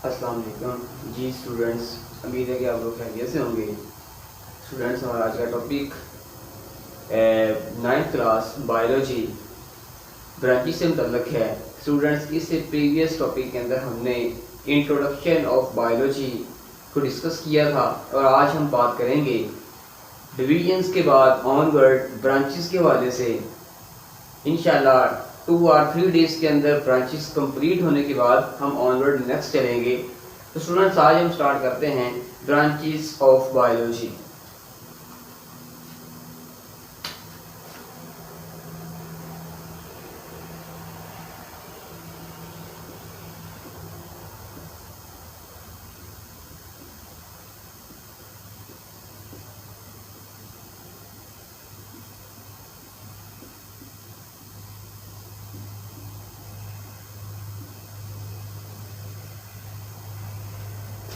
अस्सलाम वालेकुम जी स्टूडेंट्स, उम्मीद है कि आप लोग खैरियत से होंगे। स्टूडेंट्स, हमारा आज का topic 9th class biology branches से मुतल्लक है। स्टूडेंट्स, इससे प्रीवियस टॉपिक के अंदर हमने इंट्रोडक्शन ऑफ बायोलॉजी को डिस्कस किया था और आज हम बात करेंगे डिवीजन्स के बाद ऑनवर्ड ब्रांचेस के हवाले से। इंशाल्लाह 2 और 3 डेज के अंदर ब्रांचेस कंप्लीट होने के बाद हम ऑनवर्ड नेक्स्ट चलेंगे। तो स्टूडेंट्स, आज हम स्टार्ट करते हैं ब्रांचेस ऑफ बायोलॉजी।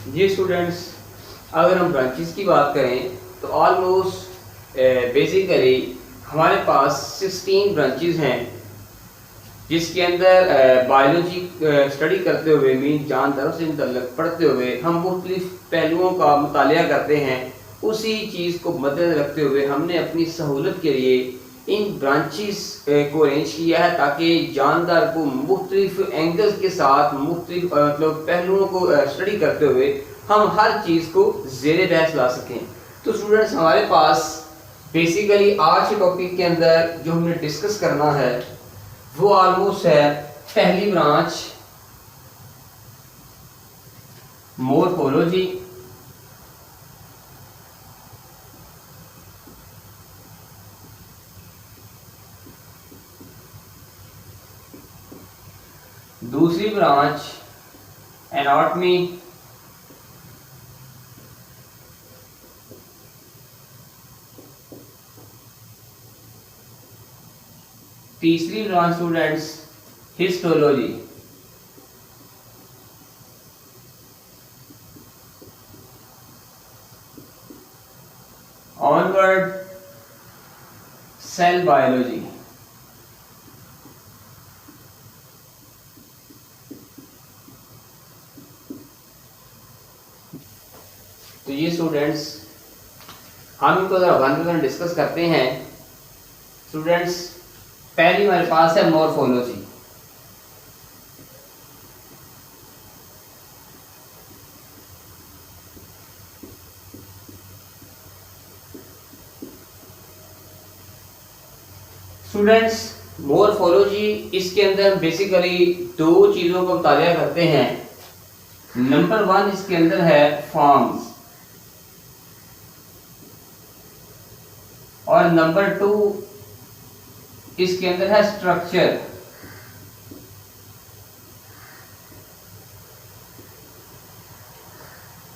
जी स्टूडेंट्स, अगर हम ब्रांचेस की बात करें तो ऑलमोस्ट बेसिकली हमारे पास 16 ब्रांचेस हैं, जिसके अंदर बायोलॉजी स्टडी करते हुए मीन जानदारों से मुतल्लिक पढ़ते हुए हम मुख्तलिफ पहलुओं का मुतालिया करते हैं। उसी चीज़ को मद्देनजर रखते हुए हमने अपनी सहूलत के लिए इन ब्रांचेस को अरेंज किया है ताकि जानदार को मुख्तलिफ एंगल्स के साथ मुख्तलिफ मतलब पहलुओं को स्टडी करते हुए हम हर चीज़ को ज़ेरे बहस ला सकें। तो स्टूडेंट्स, हमारे पास बेसिकली आज के टॉपिक के अंदर जो हमने डिस्कस करना है वो ऑलमोस्ट है पहली ब्रांच मॉर्फोलॉजी, दूसरी ब्रांच एनाटॉमी, तीसरी branch students histology, onward cell biology. तो ये स्टूडेंट्स हम इनको जरा वन बाय वन डिस्कस करते हैं। स्टूडेंट्स, पहली हमारे पास है मॉर्फोलॉजी। स्टूडेंट्स, मॉर्फोलॉजी इसके अंदर बेसिकली दो चीजों का मुतालिया करते हैं। नंबर 1 इसके अंदर है फॉर्म्स और नंबर 2 इसके अंदर है स्ट्रक्चर।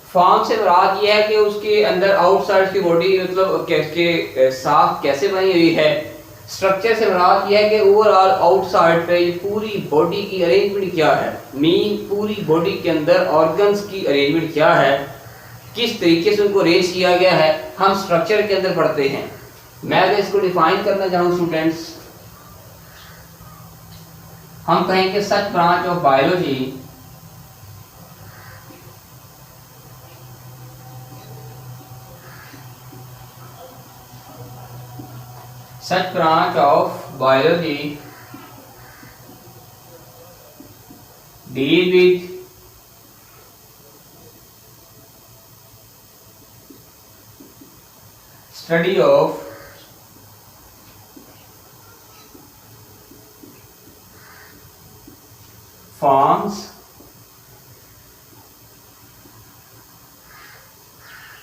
फॉर्म से मुराद ये है कि उसके अंदर आउटसाइड की बॉडी मतलब के साफ कैसे बनी हुई है। स्ट्रक्चर से मुराद ये है कि ओवरऑल आउटसाइड पे ये पूरी बॉडी की अरेंजमेंट क्या है, मीन पूरी बॉडी के अंदर ऑर्गन्स की अरेंजमेंट क्या है, किस तरीके से उनको अरेंज किया गया है, हम स्ट्रक्चर के अंदर पढ़ते हैं। मैं अगर इसको डिफाइन करना चाहूँ स्टूडेंट्स, हम कहेंगे such branch of biology such branch of biology deal with study of forms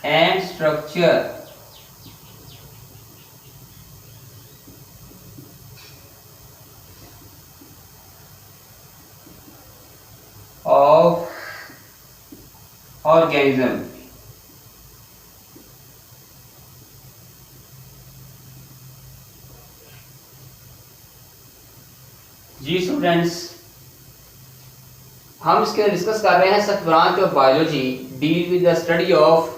and structure of organism। जी स्टूडेंट्स, हम इसके अंदर डिस्कस कर रहे हैं such branch of biology deal with the study of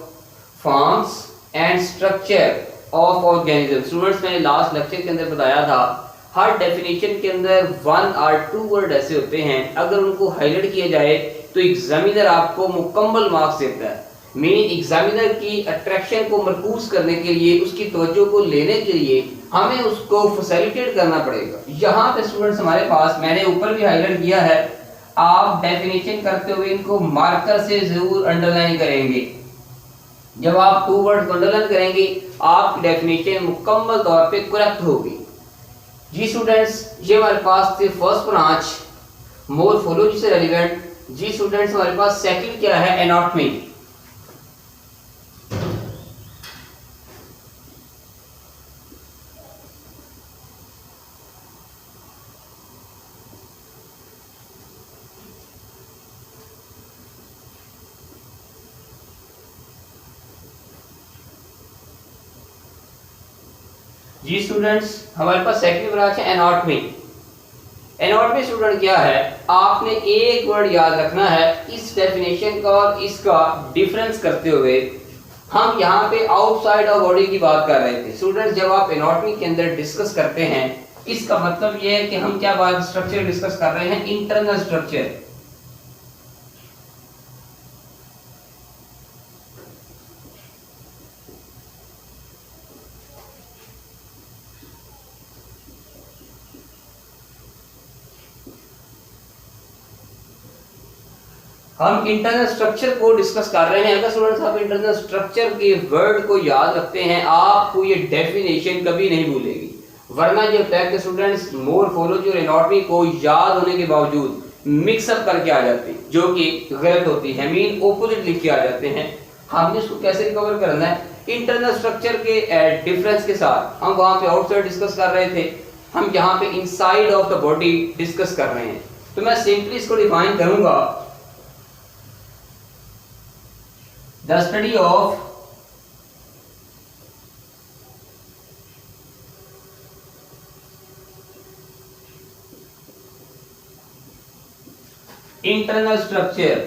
forms and structure of organism. Students, मैंने last lecture के अंदर बताया था हर डेफिनेशन के अंदर 1 और 2 वर्ड ऐसे होते हैं, अगर उनको हाईलाइट किया जाए तो एग्जामिनर आपको मुकम्मल मार्क्स देता है। मेन एग्जामिनर की अट्रैक्शन को मरकूज करने के लिए, उसकी तवज्जो को लेने के लिए हमें उसको फैसिलिटेट करना पड़ेगा। यहाँ पे स्टूडेंट्स हमारे पास, मैंने ऊपर भी हाईलाइट किया है, आप डेफिनेशन करते हुए इनको मार्कर से जरूर अंडरलाइन करेंगे। जब आप 2 वर्ड अंडरलाइन करेंगे आपकी डेफिनेशन मुकम्मल तौर पे करेक्ट होगी। जी स्टूडेंट्स, ये हमारे पास थे फर्स्ट ब्रांच मोर्फोलॉजी से रेलिवेंट। जी स्टूडेंट्स, हमारे पास सेकंड क्या है, एनाटॉमी। जी स्टूडेंट्स, हमारे पास सेकंड ब्रांच है एनाटॉमी। एनाटॉमी स्टूडेंट क्या है, आपने एक वर्ड याद रखना है। इस डेफिनेशन का और इसका डिफरेंस करते हुए हम यहाँ पे आउटसाइड ऑफ बॉडी की बात कर रहे थे। स्टूडेंट्स, जब आप एनाटॉमी के अंदर डिस्कस करते हैं, इसका मतलब ये है कि हम क्या बात स्ट्रक्चर डिस्कस कर रहे हैं, इंटरनल स्ट्रक्चर। हम इंटरनल स्ट्रक्चर को डिस्कस कर रहे हैं। अगर स्टूडेंट्स आप इंटरनल स्ट्रक्चर के वर्ड को याद रखते हैं, आपको ये डेफिनेशन कभी नहीं भूलेगी। वरना जो होता है स्टूडेंट्स मोर्फोलॉजी और एनाटॉमी को याद होने के बावजूद मिक्सअप करके आ जाते हैं, जो कि गलत होती है। मीन ऑपोजिट लिख के आ जाते हैं। हमने इसको कैसे रिकवर करना है, इंटरनल स्ट्रक्चर के डिफरेंस के साथ। हम वहां पे आउटसाइड डिस्कस कर रहे थे, हम यहाँ पे inside of the body discuss कर रहे हैं। तो मैं सिंपली इसको डिफाइन करूंगा, the study of internal structure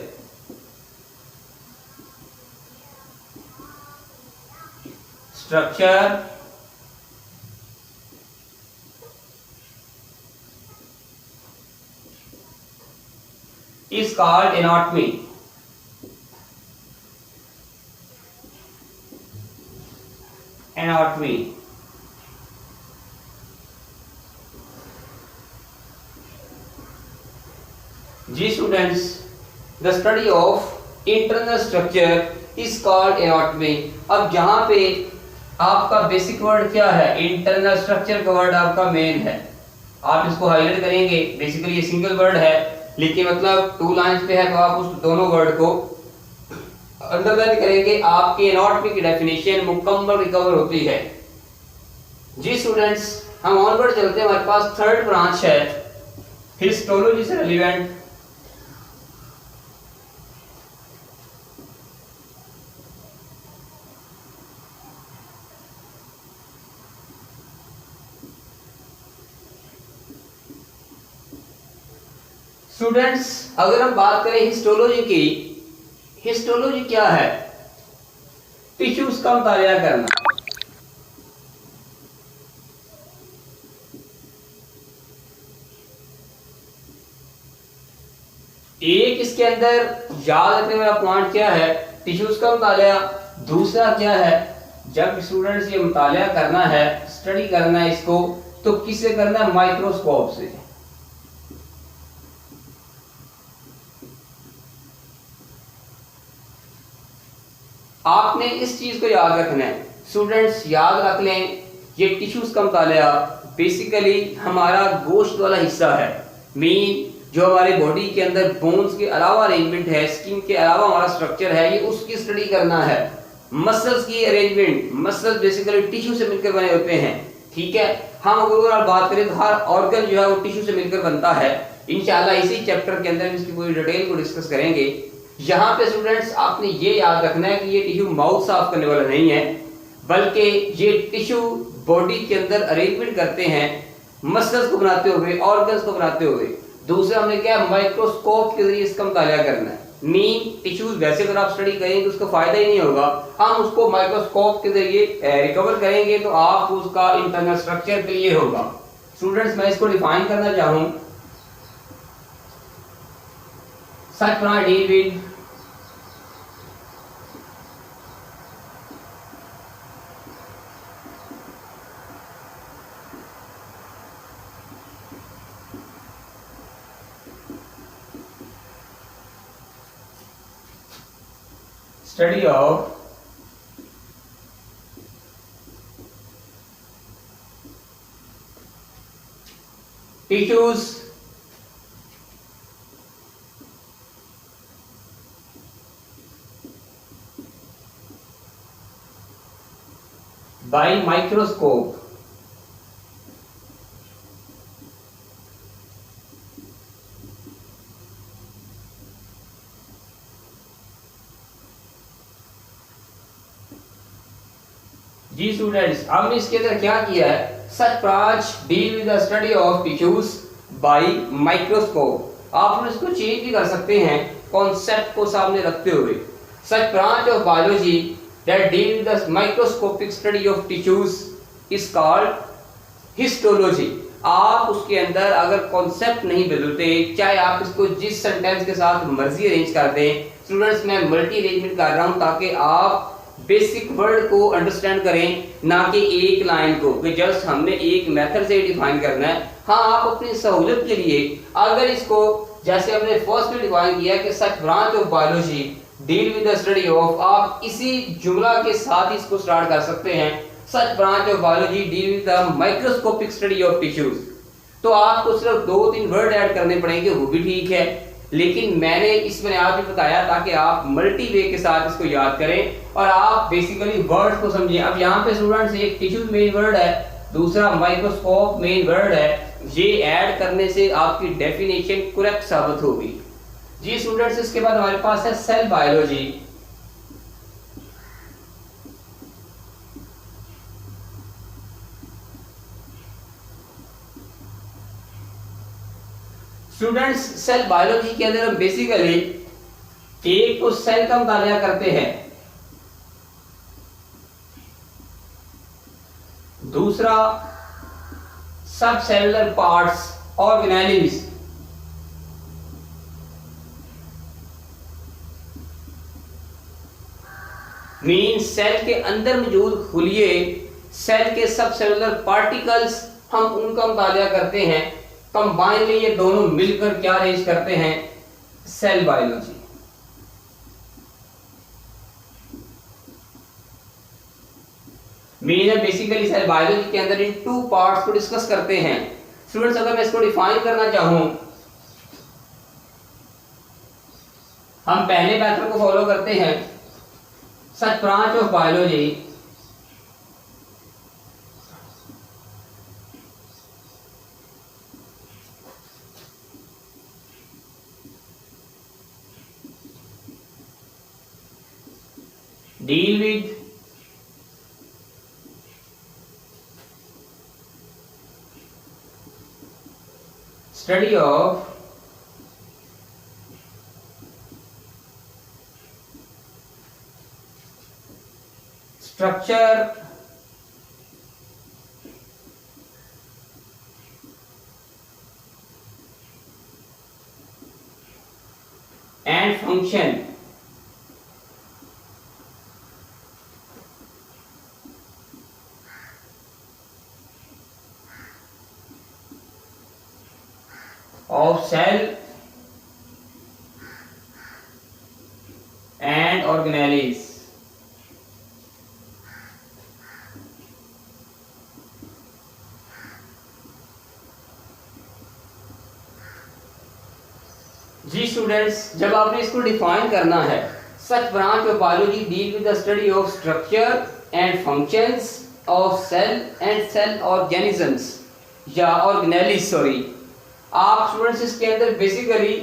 is called anatomy. Anatomy. जी students, the study of internal structure is called anatomy. अब जहां पे आपका बेसिक वर्ड क्या है, इंटरनल स्ट्रक्चर का वर्ड आपका मेन है। आप इसको हाईलाइट करेंगे। बेसिकली ये सिंगल वर्ड है, लेकिन मतलब 2 लाइंस पे है, तो आप उस दोनों वर्ड को अंडरलाइन करेंगे। आपके एनाटॉमी की डेफिनेशन मुकम्मल रिकवर होती है। जी स्टूडेंट्स, हम ऑनवर्ड चलते हैं। हमारे पास थर्ड ब्रांच है हिस्टोलॉजी से रिलेवेंट। स्टूडेंट्स, अगर हम बात करें हिस्टोलॉजी की, हिस्टोलॉजी क्या है, टिश्यूज का मुतालिया करना। एक इसके अंदर याद रखने वाला पॉइंट क्या है, टिश्यूज का मुतालिया। दूसरा क्या है, जब स्टूडेंट्स ये मुतालिया करना है, स्टडी करना है इसको, तो किससे करना है, माइक्रोस्कोप से। आपने इस चीज को याद रखना है। स्टूडेंट्स याद रख लें, ये टिश्यूज का मुतालिया बेसिकली हमारा गोश्त वाला हिस्सा है। मीन जो हमारे बॉडी के अंदर बोन्स के अलावा अरेंजमेंट है, स्किन के अलावा हमारा स्ट्रक्चर है, ये उसकी स्टडी करना है। मसल्स की अरेंजमेंट, मसल्स बेसिकली टिश्यू से मिलकर बने होते हैं। ठीक है, हम अगर बात करें तो हर ऑर्गन जो है वो टिश्यू से मिलकर बनता है। इंशाल्लाह इसी चैप्टर के अंदर इसकी पूरी डिटेल को डिस्कस करेंगे। यहाँ पे स्टूडेंट्स आपने ये याद रखना है कि ये टिश्यू माउथ साफ करने वाला नहीं है, बल्कि ये टिश्यू बॉडी के अंदर अरेंजमेंट करते हैं, मसल्स को बनाते हुए, ऑर्गन्स को बनाते हुए। दूसरा हमने क्या, माइक्रोस्कोप के जरिए इसका मुतालिया करना है। मीन टिश्यूज वैसे अगर आप स्टडी करेंगे तो उसका फायदा ही नहीं होगा, हम उसको माइक्रोस्कोप के जरिए रिकवर करेंगे तो आप उसका इंटरनल स्ट्रक्चर क्लियर होगा। स्टूडेंट्स, मैं इसको डिफाइन करना चाहूँ। Such branch deal with study of tissues by microscope. जी स्टूडेंट्स, हमने इसके अंदर क्या किया है, such branch deal with the study of tissues by microscope. आप इसको चेंज भी कर सकते हैं कॉन्सेप्ट को सामने रखते हुए। Such branch of biology that deal with the microscopic study of tissues is called histology. आप उसके अंदर अगर कॉन्सेप्ट नहीं बदलते, चाहे आप इसको जिस सेंटेंस के साथ मर्जी अरेंज कर दें, स्टूडेंट्स मैं मल्टी अरेंजमेंट कर रहा हूं ताकि आप बेसिक वर्ड को अंडरस्टैंड करें, ना कि एक लाइन को कि जस्ट हमने एक मेथड से डिफाइन करना है। हाँ, आप अपनी सहूलियत के लिए अगर इसको जैसे हमने फर्स्ट में डिफाइन किया कि such branch of biology deal with the study of, आप इसी जुमला के साथ इसको स्टार्ट कर सकते हैं, such branch of biology deal with the microscopic study of tissues. तो आपको सिर्फ 2-3 वर्ड ऐड करने पड़ेंगे, वो भी ठीक है, लेकिन मैंने इस बुनियाद पे बताया ताकि आप मल्टी वे के साथ इसको याद करें और आप बेसिकली वर्ड को समझें। अब यहाँ पे स्टूडेंट्स एक टिश्यूज मेन वर्ड है, दूसरा माइक्रोस्कोप मेन वर्ड है, ये ऐड करने से आपकी डेफिनेशन करेक्ट साबित होगी। जी स्टूडेंट्स, इसके बाद हमारे पास है cell biology. Students, cell biology के अंदर हम बेसिकली एक तो सेल का मुताला करते हैं, दूसरा सब cellular parts organelles, mean cell के अंदर मौजूद खुलिए, सेल के सब सेलुलर पार्टिकल्स हम उनका मुताला करते हैं। कंबाइनली ये दोनों मिलकर क्या अरेंज करते हैं, cell biology. Mean basically cell biology के अंदर इन 2 पार्ट्स को डिस्कस करते हैं। स्टूडेंट्स, अगर मैं इसको डिफाइन करना चाहूं, हम पहले मेथड को फॉलो करते हैं, such branch of biology deal with study of structure and function of cell and organelles। जी स्टूडेंट्स, जब आपने इसको डिफाइन करना है, such branch of biology deal with the study of structure and functions of cell and cell organisms या organelles, sorry. आप students इसके अंदर बेसिकली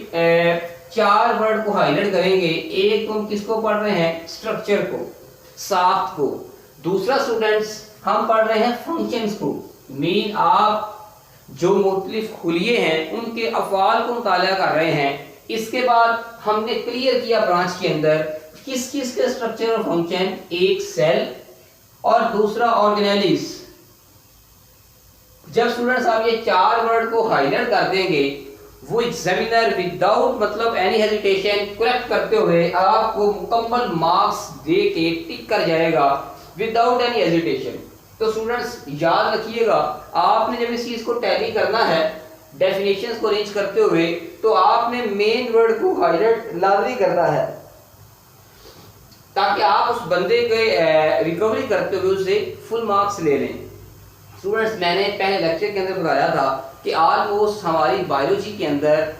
4 वर्ड को हाईलाइट करेंगे। एक तो हम किसको पढ़ रहे हैं, स्ट्रक्चर को, साफ्ट को। दूसरा स्टूडेंट्स हम पढ़ रहे हैं फंक्शंस को, मीन आप जो मुख्तलिफ खुलिये हैं उनके अफआल को मुताला कर रहे हैं। इसके बाद हमने क्लियर किया ब्रांच के अंदर किस किस के स्ट्रक्चर और फंक्शन, एक सेल और दूसरा ऑर्गेनेल्स। जब स्टूडेंट्स आप ये 4 वर्ड को हाईलाइट कर देंगे वो एग्जामिनर विदाउट मतलब एनी हेजिटेशन करेक्ट करते हुए आपको मुकम्मल मार्क्स दे के टिक कर जाएगा विदाउट एनी हेजिटेशन। तो स्टूडेंट्स याद रखिएगा, आपने जब इस चीज को टैली करना है डेफिनेशंस को अरेंज करते हुए, तो आपने मेन वर्ड को हाईलाइट लाजमी करना है ताकि आप उस बंदे के रिकवरी करते हुए उसे फुल मार्क्स ले लें। स्टूडेंट्स मैंने पहले लेक्चर के अंदर बताया था कि ऑलमोस्ट हमारी बायोलॉजी के अंदर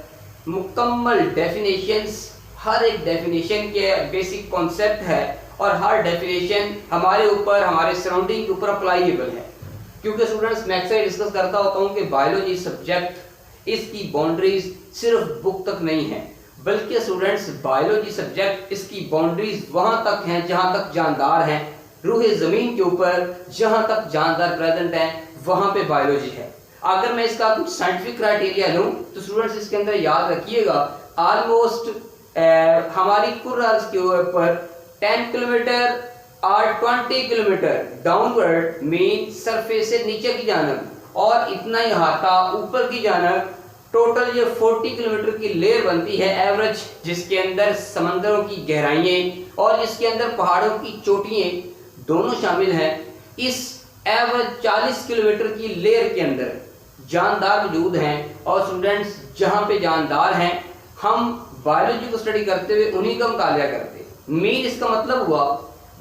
मुकम्मल डेफिनेशंस, हर एक डेफिनेशन के बेसिक कॉन्सेप्ट है और हर डेफिनेशन हमारे ऊपर, हमारे सराउंडिंग के ऊपर अप्लाईएबल है। क्योंकि स्टूडेंट्स मैं अक्सर डिस्कस करता होता हूँ कि बायोलॉजी सब्जेक्ट इसकी बाउंड्रीज सिर्फ बुक तक नहीं है, बल्कि स्टूडेंट्स बायोलॉजी सब्जेक्ट इसकी बाउंड्रीज वहां तक हैं जहां तक जानदार हैं, रूह ज़मीन के ऊपर जहां तक जानदार प्रेजेंट है वहां पे बायोलॉजी है। अगर मैं इसका कुछ साइंटिफिक क्राइटेरिया लूं तो स्टूडेंट्स इसके अंदर याद रखिएगा ऑलमोस्ट हमारी कुर्रास के ऊपर 10 किलोमीटर और 20 किलोमीटर डाउनवर्ड मीन सरफेस से नीचे की जानब और इतना ही हाथा ऊपर की जानब टोटल ये 40 किलोमीटर की लेयर बनती है एवरेज, जिसके अंदर समंदरों की गहराइयां और इसके अंदर पहाड़ों की चोटियां दोनों शामिल हैं। इस एवरेज 40 किलोमीटर की लेयर के अंदर जानदार मौजूद हैं और स्टूडेंट्स जहां पे जानदार हैं हम बायोलॉजी को स्टडी करते हुए उन्हीं का मुतालिया करते हैं। मीन इसका मतलब हुआ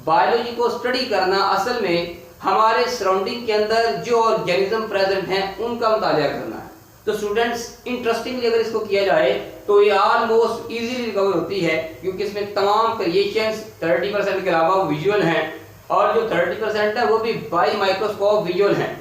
बायोलॉजी को स्टडी करना असल में हमारे सराउंडिंग के अंदर जो ऑर्गेनिज्म प्रेजेंट हैं उनका मुतालिया करना है। तो स्टूडेंट्स इंटरेस्टिंगली अगर इसको किया जाए तो ये ऑलमोस्ट इजीली रिकवर होती है, क्योंकि इसमें तमाम क्रिएशंस 30% के अलावा विजुअल हैं और जो 30% है वो भी बाय माइक्रोस्कोप विजुअल हैं।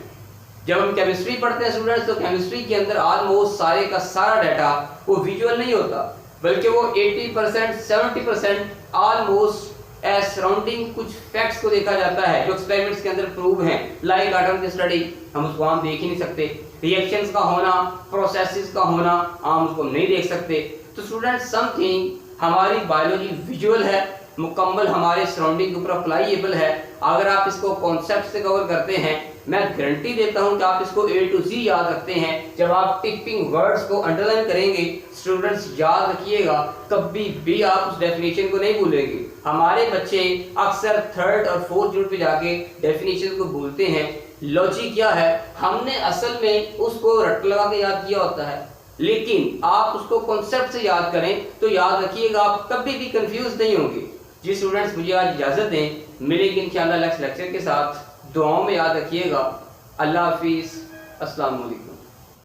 जब हम केमिस्ट्री पढ़ते हैं स्टूडेंट्स तो केमिस्ट्री के अंदर ऑलमोस्ट सारे का सारा डाटा वो विजुअल नहीं होता, बल्कि वो 80% 70% ऑलमोस्ट सराउंडिंग कुछ फैक्ट्स को देखा जाता है जो एक्सपेरिमेंट्स के अंदर प्रूव हैं। लाइक एटम की स्टडी हम उसको आम देख ही नहीं सकते, रिएक्शंस का होना, प्रोसेसेस का होना आम उसको नहीं देख सकते। तो स्टूडेंट्स समथिंग हमारी बायोलॉजी विजुअल है, मुकम्मल हमारे सराउंडिंग के ऊपर अप्लाईएबल है। अगर आप इसको कॉन्सेप्ट से कवर करते हैं मैं गारंटी देता हूं कि आप इसको A to Z याद रखते हैं। जब आप टिपिंग वर्ड्स को अंडरलाइन करेंगे स्टूडेंट्स याद रखिएगा कभी भी आप उस डेफिनेशन को नहीं भूलेंगे। हमारे बच्चे अक्सर 3rd और 4th यूनिट पे जाके डेफिनेशन को भूलते हैं। लॉजिक क्या है, हमने असल में उसको रट लगा के याद किया होता है, लेकिन आप उसको कॉन्सेप्ट से याद करें तो याद रखिएगा आप कभी भी कंफ्यूज नहीं होंगे। जी स्टूडेंट्स मुझे आज इजाजत दें, मिलेंगे इंशाल्लाह नेक्स्ट लेक्चर के साथ। दुआओं में याद रखिएगा। अल्लाह हाफिज, अस्सलाम वालेकुम।